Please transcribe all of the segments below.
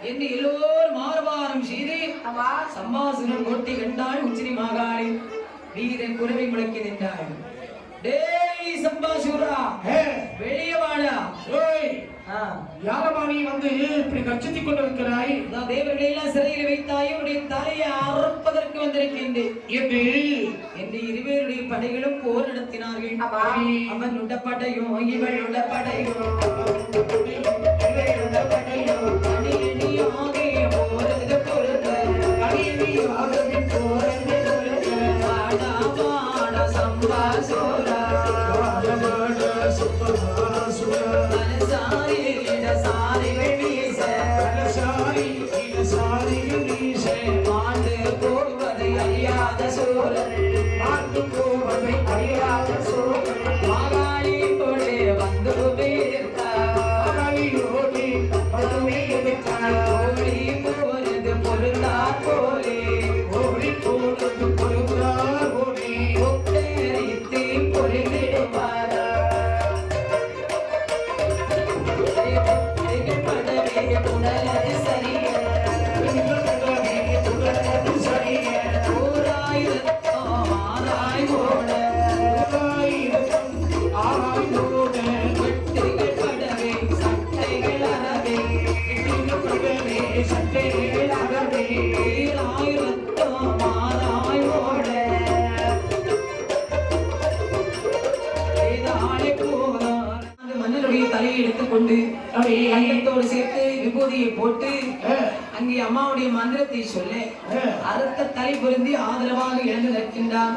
என்று எல்லோரும் மார்வாரம் செய்து சம்பாசனம் கொட்டி கண்டாள் உச்சினி மாகாளி வீரன் குரவை முழக்கி நின்றாள். டேய் சம்பாசுரா வெளியே வாடா. யாரமானி வந்து இப்படி கச்சித்துக் கொண்டிருக்கிறாய்? தேவர்களை எல்லாம் சிறையில் வைத்தாய், உடைய தலையை அறுப்பதற்கு வந்திருக்கின்றேன் என்று இருவருடைய படைகளும் போர் நடத்தினார்கள். அவன் உடப்படையோ இவள் உடப்படையோ எடுத்துக்கொண்டு அண்டத்தோடு சேர்த்து விபூதியை போட்டு அங்கே அம்மாவுடைய மந்திரத்தை சொல்ல அறுத்த தலை பொருந்தி ஆதரவாக எழுந்து நிற்கின்றான்.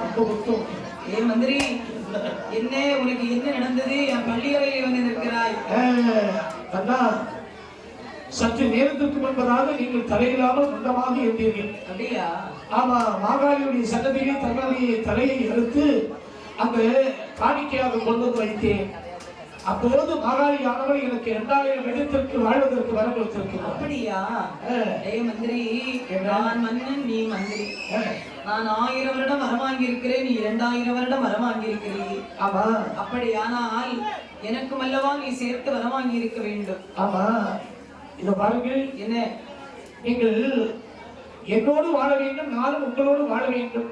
ஏ மந்திரி, என்ன உனக்கு என்ன நடந்தது? என் பள்ளியறையில் வந்து நிற்கிறாய். சற்று நேரத்திற்கு முன்பதாக நீங்கள் தலையில்லாமல் சொந்தமாக இருந்தீர்கள். அப்படியா? ஆமா, மாகாளியுடைய சன்னதியிலே தன்னுடைய தலையை எடுத்து அங்கு காணிக்கையாக கொண்டு வந்து வைத்தேன். அப்போது மாகாளி ஆனவள் எனக்கு 2000 இடத்திற்கு வாழ்வதற்கு வர கொடுத்திருக்கிறார். அப்படியா? மந்திரி, நான் மன்னன், நீ மந்திரி. நான் 1000 வருடம் வரமாங்கி இருக்கிறேன், நீ 2000 வருடம் வரமாங்கி இருக்கிறீ. ஆமா. அப்படியானால் எனக்கும் அல்லவா நீ சேர்த்து வரமாங்கி இருக்க வேண்டும். ஆமா. இத பாருங்கள், என்ன நீங்கள் என்னோடு வாழ வேண்டும், நானும் உங்களோடு வாழ வேண்டும்.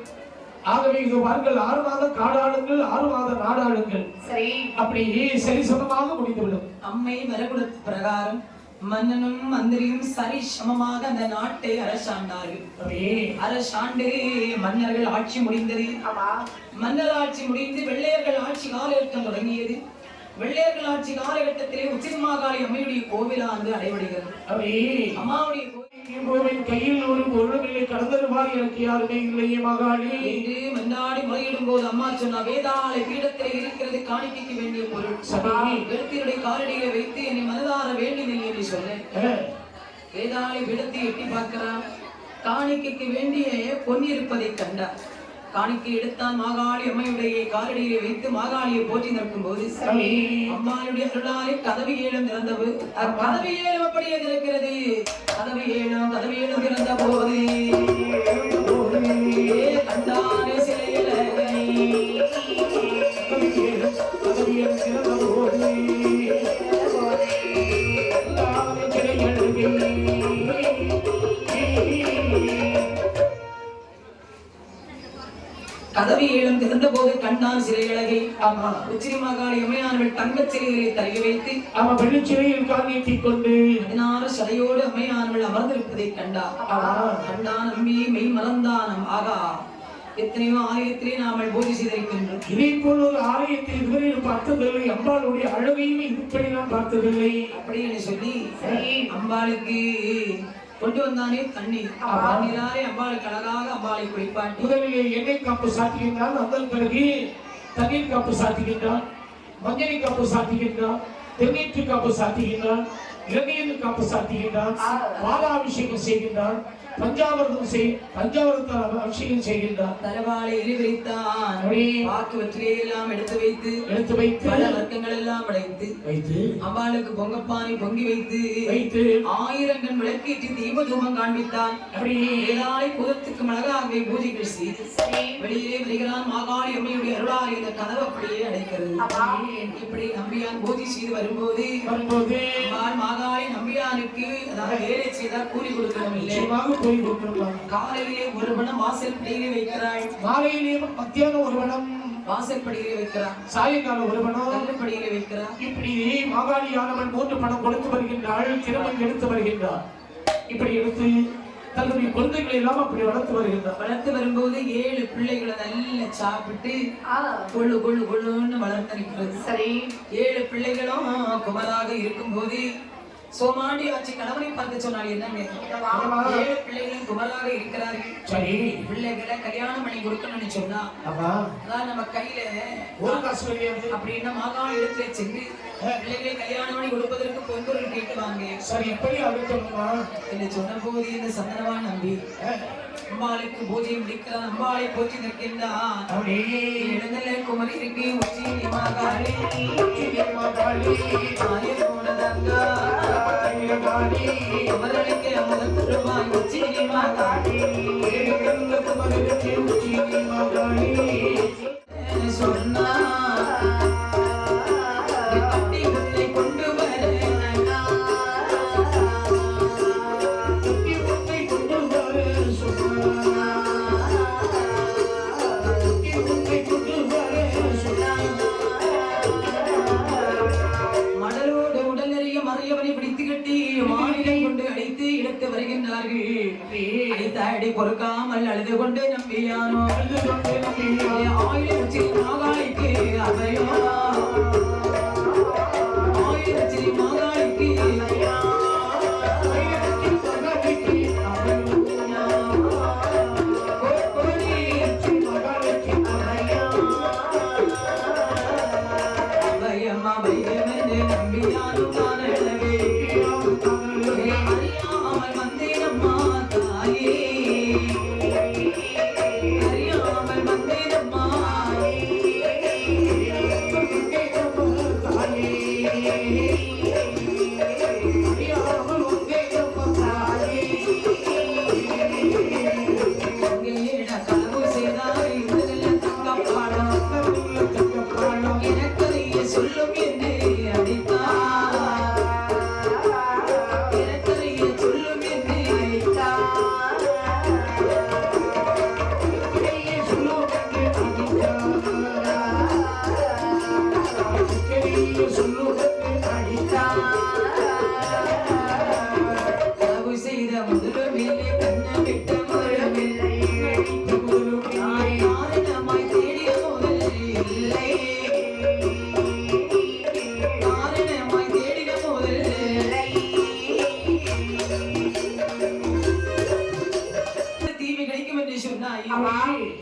ஆகவே இது பாருங்கள், 6 மாதம் காடாளுங்கள், 6 மாதம் நாடாளுங்கள். சரி, அப்படி சரிசமமாக முடிந்துவிடும். அம்மை வரகுடத்து பிரகாரம் மன்னனும் மந்திரியும் சரி சமமாக அந்த நாட்டை அரசாண்டார்கள். அரசாண்டு மன்னர்கள் ஆட்சி முடிந்தது. மன்னர் ஆட்சி முடிந்து வெள்ளையர்கள் ஆட்சி காலகட்டம் தொடங்கியது. வெள்ளையர்கள் ஆட்சி காலகட்டத்திலே உச்சினி மாகாளி அம்மையுடைய கோவிலாண்டு அடைபடுகிறது. அம்மாவுடைய கோவில் கையில் ஒரு பொருளுமில்லை, கடந்தருமாறு எனக்கு யாருமே இல்லையே மாகாளி என்று மன்னாடி முறையிடும் போது அம்மா சொன்ன வேதாளை பீடத்திலே இருக்கிறது காணிக்கைக்கு வேண்டிய பொருள். எழுத்தினுடைய காலடியில வைத்து என்னை மனதார வேண்டினேன் என்று சொன்னேன். வேதாளை பீடத்தை எட்டி பார்க்கிறான். காணிக்கைக்கு வேண்டிய பொன் இருப்பதை கண்டார். காணிக்கை எடுத்தான். மாகாளி அம்மையுடைய காலடியை வைத்து மாகாளியை போற்றி நிற்கும் போது அம்மாளுடைய அருளாலே கதவு 7 திறந்தது. கதவு 7 அப்படியே திறக்கிறது. கதவு 7 திறந்த போது கண்டானே சிலையில கதவி 7 திறந்த போது கண்டான் சிறையழகை. ஆமா, உச்சினி மாகாளி அம்மையானவள் தங்கச் சிறைகளை தள்ளி வைத்து அவன் வெள்ளிச்சிறையில் கால் நீட்டிக் கொண்டு 16 சடையோடு அம்மையானவள் அமர்ந்திருப்பதை கண்டான். கண்டான் அம்பி மெய் மறந்தான். ஆகா, எத்தனையோ ஆலயத்திலே நாமல் பூஜை செய்திருக்கின்றோம். இதே போல ஒரு ஆலயத்தை இதுவரையில் பார்த்ததில்லை. அம்பாளுடைய அழகையும் இப்படி நான் பார்த்ததில்லை. அப்படின்னு சொல்லி அம்பாளுக்கு கொண்டு வந்தானே தண்ணீர். தண்ணீராலே அம்பாளுக்கு அழகாக அம்பாளை குளிப்பாட்டி முதலிலே எண்ணெய் காப்பு சாத்துகின்றான். அதன் பிறகு தண்ணீர் காப்பு சாத்துகின்றான், மஞ்சள் காப்பு சாத்துகின்றான், தென்னீற்று காப்பு சாத்துகின்றான், இளநீர் காப்பு சாத்துகின்றான், பாலாபிஷேகம் செய்கின்றான், பஞ்சாமிர்தத்தால் அபிஷேகம் செய்கின்றான். தலைவாளை எரிவிரித்தான். வாக்கு வெற்றியை எல்லாம் எடுத்து வைத்து பல வர்க்கங்கள் எல்லாம் வைத்து அம்பாளுக்கு பொங்கப்பானை பொங்கி வைத்து ஆயிரங்கள் விளக்கேற்றி தீப தூபம் காண்பித்தான். ஏழாலை புதத்துக்கு அழகாக பூஜைகள் செய்து வெளியே வருகிறான். மாகாளி அம்மையுடைய அருளால் இந்த கதவு அப்படியே அடைக்கிறது. இப்படி நம்பியான் பூஜை செய்து வரும்போது மாகாளி நம்பியானுக்கு அதாவது வேலை செய்தால் கூலி கொடுக்கணும் இல்லை. காலையிலே ஒரு பணம் வாசல் படியிலே வைக்கிறாள். மாலையிலே மத்தியானம் ஒரு பணம் வாசல் படியிலே வைக்கிறான். சாயங்காலம் ஒரு பணம் கல்லுப்படியிலே வைக்கிறான். இப்படி மாகாளியானவன் 3 பணம் கொடுத்து வருகின்றாள். திருமணம் எடுத்து வருகின்றார். இப்படி எடுத்து தன்னுடைய குழந்தைகளை எல்லாம் அப்படி வளர்த்து வருகின்றார். வளர்த்து வரும்போது 7 பிள்ளைகளை நல்லா சாப்பிட்டு கொழு கொழு கொழுன்னு வளர்த்து நிற்கிறது. சரி, 7 பிள்ளைகளும் குமராக இருக்கும் போது சோமாண்டி ஆட்சி கணவனை பார்த்து சொன்னாள். என்னங்க 7 பிள்ளைகளும் குமராக இருக்கிறார்கள். சரி, பிள்ளைகளை கல்யாணம் பண்ணி கொடுக்கணும்னு சொன்னா அதான் நம்ம கையில ஒரு காசு கிடையாது அப்படின்னா மாகாண இடத்துல சென்று பிள்ளைகளை கல்யாணம் பண்ணி கொடுப்பதற்கு பொன்பொருள் கேட்டு வாங்க. சரி, எப்படி அழைக்கணுமா என்று சொன்ன போது இந்த சந்தனவா நம்பி அம்பாளுக்கு பூஜை முடிக்கிறான். அம்பாளை போற்றி நிற்கின்றான். இடங்கள்ல குமரி இருக்கு. உச்சி மாகாளி போனதங்கா குமரனுக்கு அமுதம் தருவாய். உச்சி மாகாளி சொன்னா கட்டி உன்னை கொண்டு வர மணலோடு உடல் நிறைய மறையவனை பிடித்து கட்டி மாநிலம் கொண்டு அழைத்து இடத்து வருகின்றார்கள். அடி பொறுக்காமல் அழுது கொண்டு நம்பியானோ ஆயிரம் சிறு மாகாளிக்கு அவையோ ஆயிரம் சிறு மாகாளிக்கு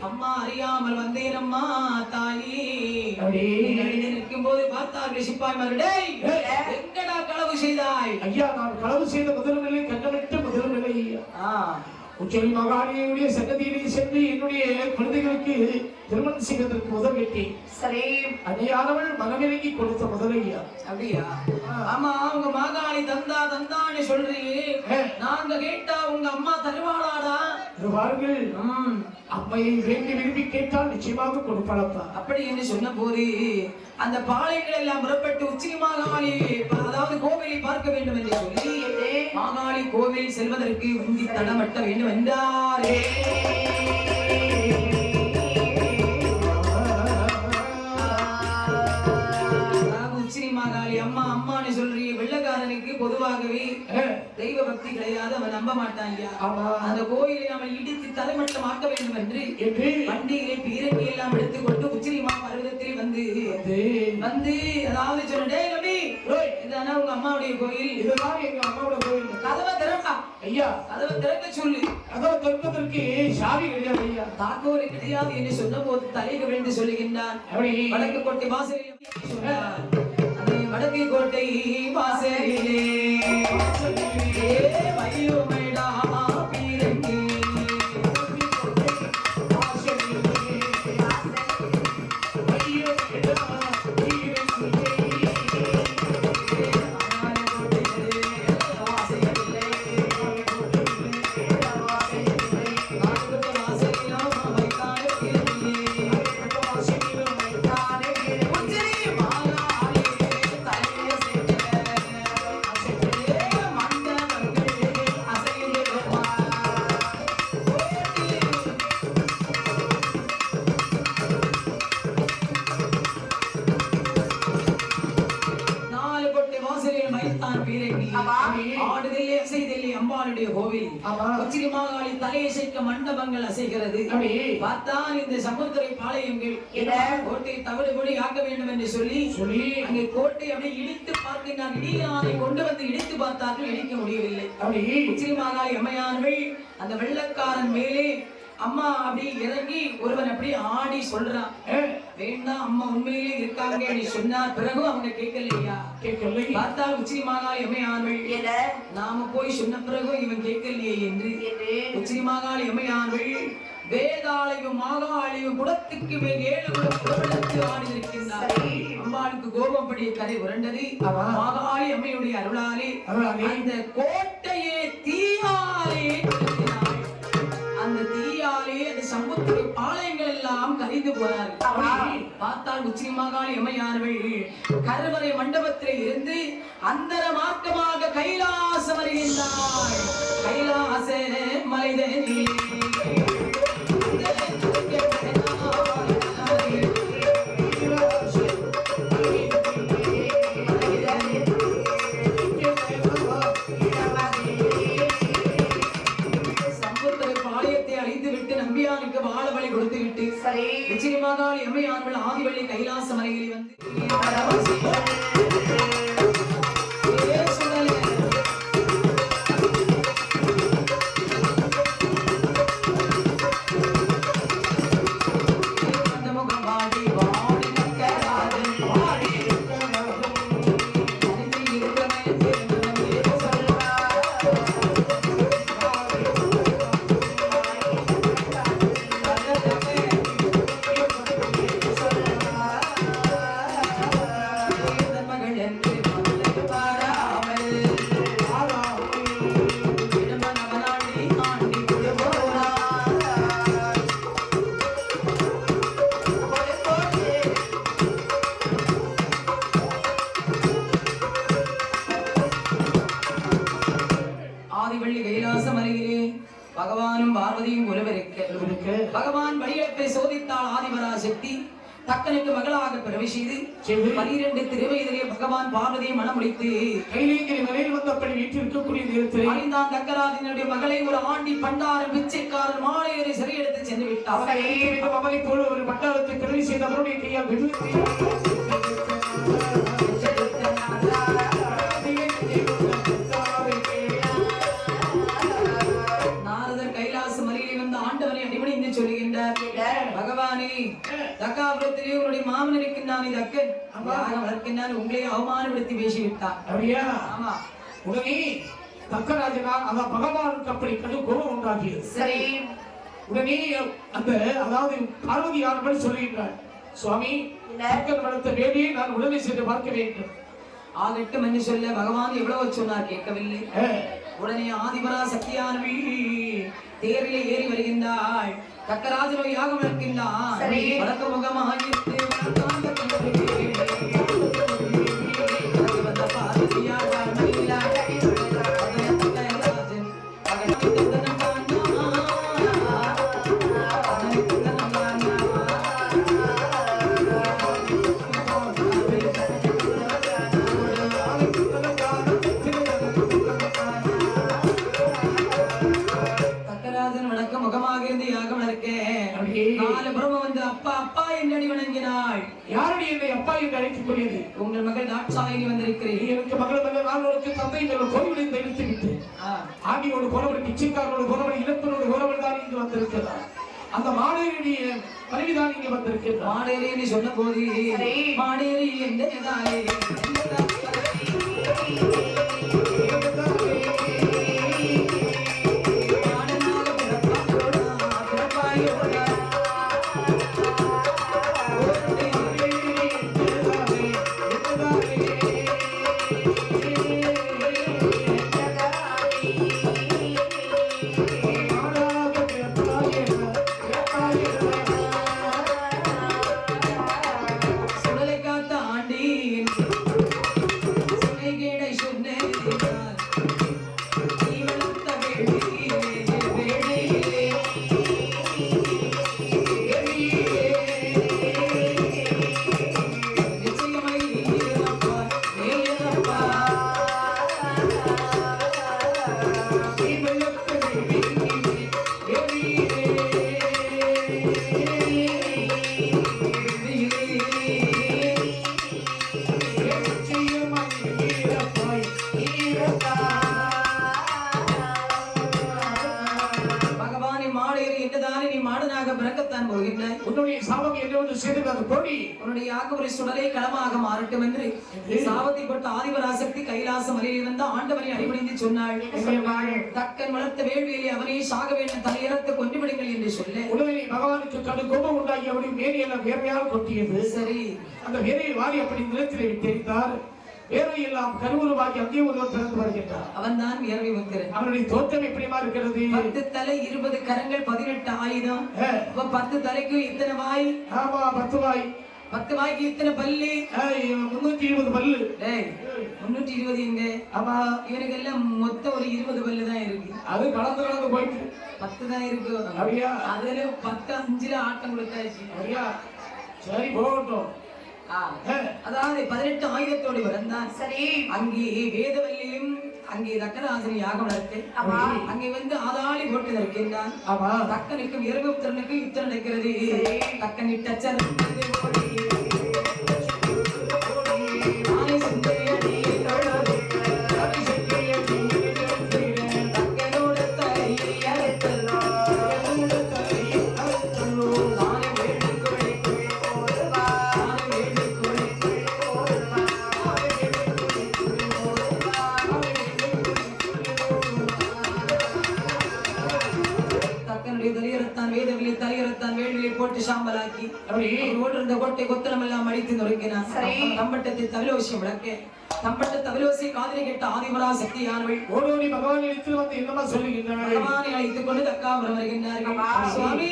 அம்மா அறியாமல் வந்தேன் அம்மா தாயே. நிற்கும் போது பார்த்தார்கள் சிப்பாய்மார்களே, எங்கடா களவு செய்தாய்? ஐயா, நான் களவு செய்த முதல் நிலை கண்ணமிட்டு முதல் நிலை. உச்சரி மகாலியுடைய சன்னதியிலே சென்று என்னுடைய குழந்தைகளுக்கு திருமணம் செய்வதற்கு முதல் வெட்டி. சரி, அன்னையானவள் மனமிறங்கி கொடுத்த முதலையா? அப்படியா? ஆமா, உங்க மகாலி தந்தா தந்தான்னு சொல்றீங்க. நாங்க கேட்டா உங்க அம்மா தருவாளாடா? தருவார்கள். அம்மையை வேண்டி விரும்பி கேட்டால் நிச்சயமாக கொடுப்பாளப்பா. அப்படி என்று சொன்ன போது அந்த பாளையங்கள் எல்லாம் புறப்பட்டு உச்சி மாகாளி அதாவது கோவிலை பார்க்க வேண்டும் என்று சொல்லி மாகாளி கோவில் செல்வதற்கு உந்தி தடமட்ட வேண்டும் என்றாரே. உச்சி மாகாளி அம்மா அம்மான்னு சொல்றீ வெள்ளக்காரனுக்கு பொதுவாகவே தெய்வ பக்தி கிடையாது, அவன் நம்ப மாட்டான். அந்த கோயிலை அவன் இடித்து தலைமட்டம் ஆக்க வேண்டும் என்று வண்டியிலே பீரங்கி எல்லாம் எடுத்துக்கொண்டு உச்சிரிமா பர்வதத்தில் வந்து அதாவது சொன்னே இதானா உங்க அம்மாவுடைய கோயில், இதுதான் எங்க அம்மாவோட கோயில். கதவை திறக்கா ஐயா, கதவை திறக்க சொல்லு. கதவை திறப்பதற்கு சாவி கிடையாது ஐயா, தாக்கோரை கிடையாது என்று சொன்ன போது தலைக்கு விழுந்து சொல்லுகின்றான். வடக்கு கோட்டை வாசலில் சொன்னார், வடக்கு கோட்டை வாசலிலே வையோமைடா பீரங்கி கோவில் உச்சிரி மாகாளி தலையசைக்க மண்டபங்கள் அசைகிறது. பார்த்தான் இந்த சமுத்திரை பாளையங்கள் கோட்டை தவிடுபடி ஆக்க வேண்டும் என்று சொல்லி அங்கே கோட்டை அப்படியே இடித்து பார்க்கின்றான். இடியானை கொண்டு வந்து இடித்து பார்த்தார்கள், இடிக்க முடியவில்லை. உச்சிரி மாகாளி அம்மையானவள் அந்த வெள்ளக்காரன் மேலே அம்மா அப்படி இறங்கி ஒருவன் அப்படி ஆடி சொல்றான், வேண்டாம் அம்மா உண்மையிலே இருக்காங்க நீ சொன்னார். பிறகு அவங்க கேட்கலையா, பார்த்தா உச்சிரி மாகாளி அம்மையானவள் நாம போய் சொன்ன பிறகு இவன் கேட்கலையே என்று உச்சிரி மாகாளி அம்மையானவள் வேதாளையும் மாகாளியும் குடத்துக்கு மேல் 7 குடத்து ஆடி இருக்கின்றார். அம்பாளுக்கு கோபப்படிய கரை உரண்டது. மாகாளி அம்மையுடைய அருளாலே அந்த கோட்டையே தீயாலே அந்த தீயாலே அந்த சமுத்திர பாளையங்கள் எல்லாம் கரிந்து போனார்கள். பார்த்தால் உச்சிரி மாகாளி அம்மையானவள் கருவறை மண்டபத்தில் இருந்து அந்தர மார்க்கமாக கைலாசம் வருகின்றாள். கைலாச மலைதனிலே உச்சிரி மாகாளி அம்மையானவள் ஆதிவள்ளி கைலாச மலையில் வந்து பகவானும் பார்வதியும் ஒருவருக்கு பகவான் வடிவத்தை சோதித்தால் ஆதிபராசக்தி தக்கனுக்கு மகளாக பிரவேசித்து 12 திருவயதிலே பகவான் பார்வதியை மனமுடித்து கைலேங்கிரி மலையில் வந்தபடி வீட்டிற்கக்கூடிய நேரத்தில் அறிந்தான் தக்கராஜனுடைய மகளை ஒரு ஆண்டி பண்டாரம் பிச்சைக்காரன் மாலையரை சிறையெடுத்து சென்று விட்டார். அவரை போல ஒரு பண்டாரத்தை பிறவி செய்த அவருடைய கையால் விடுவித்து பகவானே தக்காபுரத்திலே உங்களுடைய மாமன் இருக்கின்றான், இது அக்கன் வளர்க்கின்றான், உங்களே அவமானப்படுத்தி பேசிவிட்டான். ஆமா உடனே தக்கராஜனா அதான் பகவானுக்கு அப்படி கடும் கோபம் உண்டாகியது. சரி உடனே அந்த அதாவது பார்வதி யார் சொல்லுகின்றார், சுவாமி தக்கன் வளர்த்த வேலையை நான் உடனே சென்று பார்க்க வேண்டும். ஆகட்டும் என்று சொல்ல பகவான் எவ்வளவு சொன்னார், கேட்கவில்லை. உடனே ஆதிபரா சக்தியானவி தேரிலே ஏறி வருகின்றாள். தக்கராஜனோ யாகம் இருக்கின்றான். வடக்கு முகமாக பாக்கியத்துக்குரியது. உங்கள் மகள் தாட்சாயினி வந்திருக்கிறேன். நீ எனக்கு மகள் அல்ல, நான் உனக்கு தந்தை என்ற கோவிலை தெரிவித்து விட்டேன். ஆண்டியோடு போனவள், பிச்சைக்காரனோடு போனவள், இளப்பனோடு போனவள் தான் இங்கு வந்திருக்கிறார். அந்த மாடேறிய மனைவிதான் இங்கு வந்திருக்கிறார். மாடேறி என்று சொன்ன போது மாடேறி என்றதாலே உன்னுடைய சாபம் என்னவென்று செய்து போடி உன்னுடைய ஆக்கபுரி சுடலை களமாக மாறட்டும் என்று சாபத்தை போட்டு ஆதிபராசக்தி கைலாச மலையில் வந்த ஆண்டவனை அடிபணிந்து சொன்னாள். தக்கன் வளர்த்த வேள்வியை அவனே சாக வேண்டும், தலையிறத்து கொண்டு விடுங்கள் என்று சொல்ல உடனே பகவானுக்கு கடு கோபம் உண்டாகி அவருடைய மேனியெல்லாம் வேர்வையால் கொட்டியது. சரி, அந்த வேரையை வாரி அப்படி நிலத்திலே விட்டெறிந்தார். வேரையெல்லாம் கருவுருவாகி அங்கே ஒருவர் பிறந்து வருகின்றார். அவன் தான் வியர்வை முத்திரன். அவனுடைய தோற்றம் எப்படிமா இருக்கிறது? 10 தலை 20 கரங்கள் 18 ஆயுதம். 10 தலைக்கு இத்தனை வாய். ஆமா, 10 வாய். 10 வாய்க்கு இத்தனை பல்லு. 320 பல்லு. 320 எங்க? ஆமா, இவனுக்கு எல்லாம் மொத்தம் ஒரு 20 பல்லு தான் இருக்கு. அது கலந்து போயிட்டு 10 தான் இருக்கு. அப்படியா? அதுல 10 5ல ஆட்டம் கொடுத்தாச்சு. அப்படியா? சரி, போகட்டும். அதாவது 18 ஆயுதத்தோடு வந்தான். சரி, அங்கே வேதவல்லியும் அங்கே தக்கராசினி யாகம் நடத்து. அங்கே வந்து ஆதாளி போட்டு இருக்கின்றான். தக்கனுக்கும் இரவுத்திறனுக்கும் யுத்தம் நடக்கிறது. தக்கன் இட்ட போட்டு சாம்பலாக்கி ஓடுற கோட்டை கொத்தனம் எல்லாம் அடித்து நொறுக்கினான். தம்பட்டத்தை தவிலோசியம் விளக்க தம்பட்ட தவிலோசி காதலி கேட்ட ஆதிபரா சக்தியானவள் ஓடோடி பகவான் எடுத்து வந்து என்னமா சொல்லுகின்றனர்? பகவானை அழைத்துக் கொண்டு தக்காபுரம் வருகின்றார்கள். சுவாமி,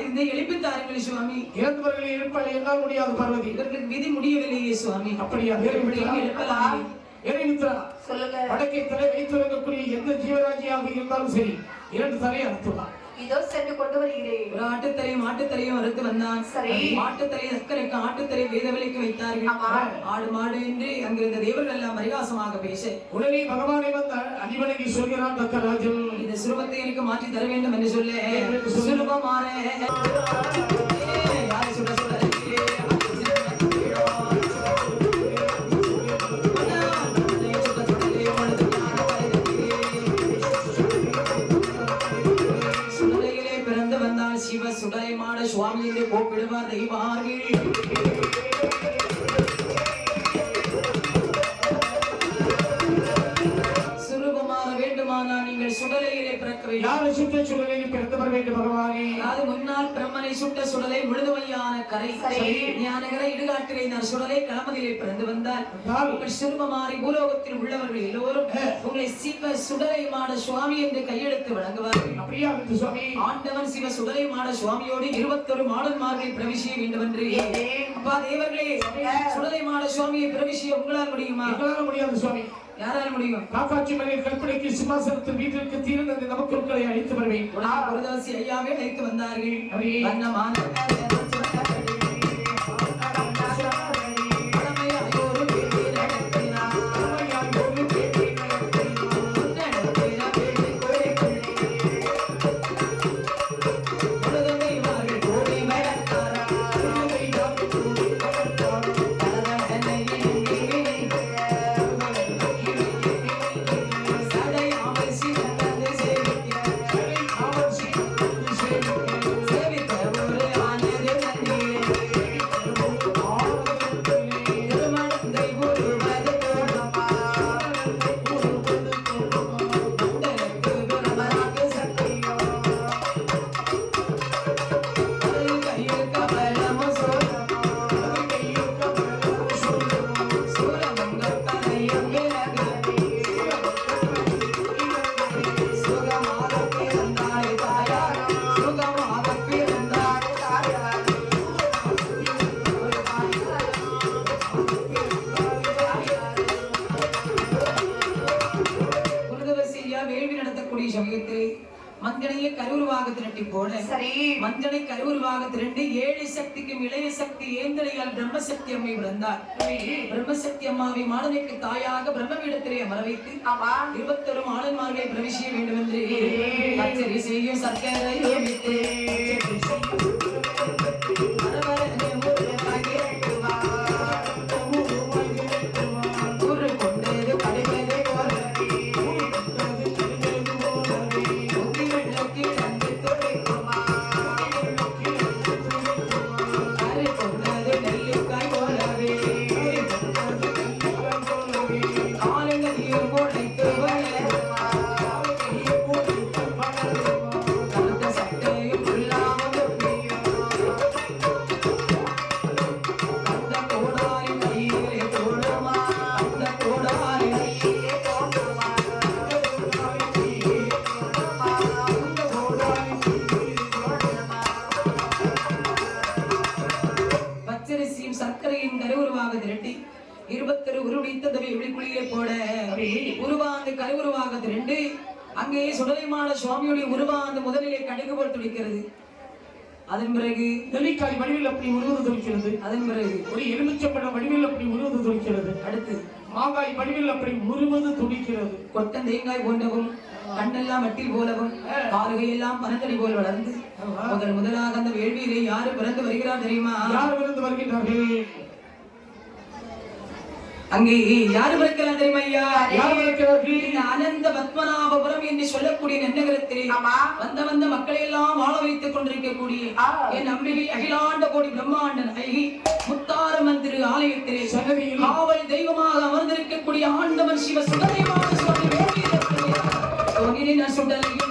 இந்த எழுப்பித்தாருங்கள் சுவாமி. இறந்தவர்களை எழுப்ப என்னால் முடியாது பார்வதி. இதற்கு விதி முடியவில்லையே சுவாமி. அப்படியா? எழுப்பலாம். சொல்லுங்க. வடக்கை தலை வைத்திருக்கக்கூடிய எந்த ஜீவராஜியாக இருந்தாலும் சரி, 2 தலையை அறுத்துள்ளார். இதோ சென்று கொண்டு வருகிறேன். ஒரு ஆட்டுத்தலையும் மாட்டுத்தலையும் அறுத்து வந்தான். சரி, மாட்டுத்தலை சக்கரைக்கு ஆட்டுத்தலை வேதவலிக்கு வைத்தார்கள். ஆடு மாடு என்று அங்கிருந்த தேவர்கள் எல்லாம் பரிகாசமாக பேச உடனே பகவானை வந்த அடிவணங்கி சொல்கிறான் தக்கராஜன், இந்த சுரூபத்தை எனக்கு மாற்றி தர வேண்டும் என்று சொல்ல சுரூபமான சுட சுட சிவ சுடலைமாட சுவாமி என்று கூப்பிடுவார் தெய்வார்கள். சுரூபமாக வேண்டுமானால் நீங்கள் சுடலையிலே பிறக்க வேண்டும். யாரை சுட்ட சுடலையில் பிறந்தவர் வேண்டும் பகவானே? அது முன்னால் பிரம்மனை சுட்ட சுடலை முழுதுமையான கரை ஞானகரை இடுகாட்டிலே நான் சுடலை களமதிலே பிறந்து வந்தால் உங்கள் சிறுபமாறி பூலோகத்தில் உள்ளவர்கள் எல்லோரும் உங்களை சிவ சுடலை மாட சுவாமி என்று கையெழுத்து வழங்குவார்கள். அப்படியா சுவாமி? ஆண்டவன் சிவ சுடலை மாட சுவாமியோடு 21 மாடன்மார்கள் பிரவிசிய வேண்டும் என்று. அப்பா தேவர்களே, சுடலை மாட சுவாமியை பிரவிசிய உங்களால் முடியுமா? எங்களால் முடியாது சுவாமி. யாரால முடியும்? காப்பாட்சி மலையில் கற்பனைக்கு சிம்மாசனத்தில் வீட்டிற்கு தீர்ந்த நமக்குள்களை அழைத்து வருவேன். குருதாசி ஐயாவே அழைத்து வந்தார்கள். கருவுருவாக திரட்டி போட சரி மஞ்சளை கருவுருவாக திரண்டு 7 சக்திக்கும் இளைய சக்தி ஏந்தலையால் பிரம்மசக்தி அம்மை பிறந்தார். பிரம்மசக்தி அம்மாவை மாடனுக்கு தாயாக பிரம்மபீடத்திலே அமர வைத்து ஆமா 21 மாடன்மார்களை பிரவேசிக்க வேண்டும் என்று பச்சரி செய்யும் சர்க்கரையை விட்டு பச்சரிசியும் சர்க்கரையின் கருவுருவாக திரட்டி 21 உருவித்ததவை விழிக்குழியிலே போட உருவாந்து கருவுருவாக திரண்டு அங்கே சுடலைமாட சுவாமியுடைய உருவாந்து முதலிலே கடுகு போல் துடிக்கிறது. அதன் பிறகு நெல்லிக்காய் வடிவில் அப்படி உருவது துடிக்கிறது. அதன் பிறகு ஒரு எலுமிச்சப்பழ வடிவில் அப்படி உருவது துடிக்கிறது. அடுத்து மாங்காய் வடிவில் அப்படி முறுவது துடிக்கிறது. கொட்டன் தேங்காய் போன்றவும் கண்ணெல்லாம் மட்டில் போலவும் கால்கையெல்லாம் பனந்தடி போல் வளர்ந்து முதலாக அந்த வேள்வியிலே யாரு பிறந்து வருகிறார் தெரியுமா? யார் பிறந்து வருகின்றார்கள்? அங்கே யாரு பிறக்கிறார் தெரியுமா ஐயா? யார் பிறக்கிறார்கள்? இந்த அனந்த பத்மநாபபுரம் என்று சொல்லக்கூடிய நன்னகரத்திலே வந்த மக்களை எல்லாம் வாழ வைத்துக் கொண்டிருக்கக்கூடிய என் அம்பிகை அகிலாண்ட கோடி பிரம்மாண்டன் ஐகி முத்தார மந்திரி ஆலயத்திலே சன்னதியில் காவல் தெய்வமாக அமர்ந்திருக்கக்கூடிய ஆண்டவன் சிவ சுடலைமான சுவாமி வேண்டிய சுடலையும்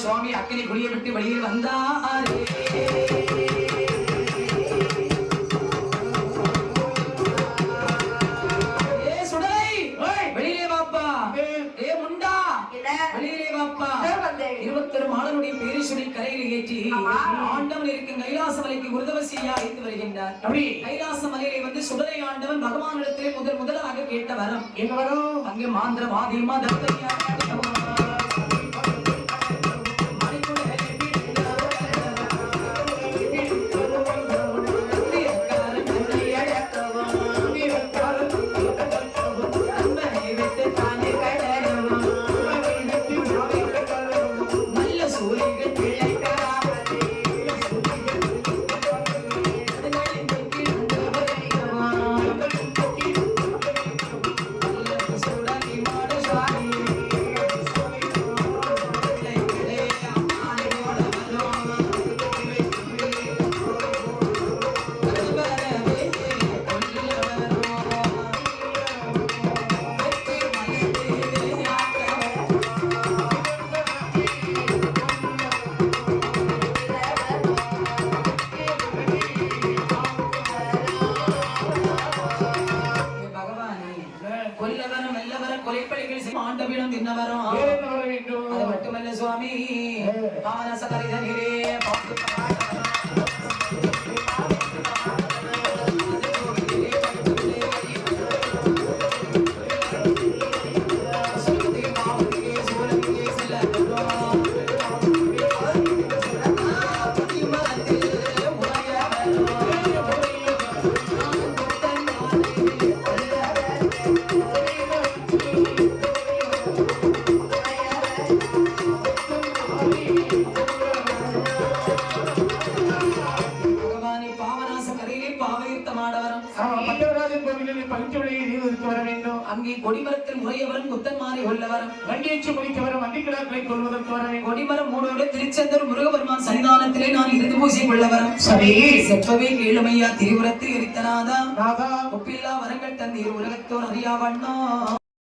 சுவாமி அக்கினி குடியை விட்டு வெளியில் வந்தாரே. வெளியிலே வாப்பா. ஏ முண்டா வெளியிலே வாப்பா. 21 மாடனுடைய பேரை சொல்லி கரையில் ஏற்றி ஆண்டவன் இருக்கும் கைலாச மலைக்கு உருதவசியா அழைத்து வருகின்றார். கைலாச மலையிலே வந்து சுடலை ஆண்டவன் பகவானிடத்திலே முதலாக கேட்ட வரம் என்ன வரம்? அங்கே மாந்திரவாதி மதத்தையா சுடலை பட்டவராஜன் கோவிலில் பயிற்சி விலையை நீவதற்கு வர வேண்டும். அங்கே கொடிமரத்தில் முறையவரும் குத்தன்மாரை உள்ளவரும் வண்டியேற்று முடித்தவரும் வண்டிக்கிடாக்களை கொள்வதற்கு வர வேண்டும். கொடிமரம் மூடோடு திருச்செந்தூர் முருகபெருமான் சன்னிதானத்திலே நான் இருந்து பூஜை கொள்ளவரும். சரி. செப்பவே கேளுமையா திரிபுரத்தில் எரித்தனாதா நாதா ஒப்பில்லா வரங்கள் தந்தீர் உலகத்தோர் அறியா வண்ணா.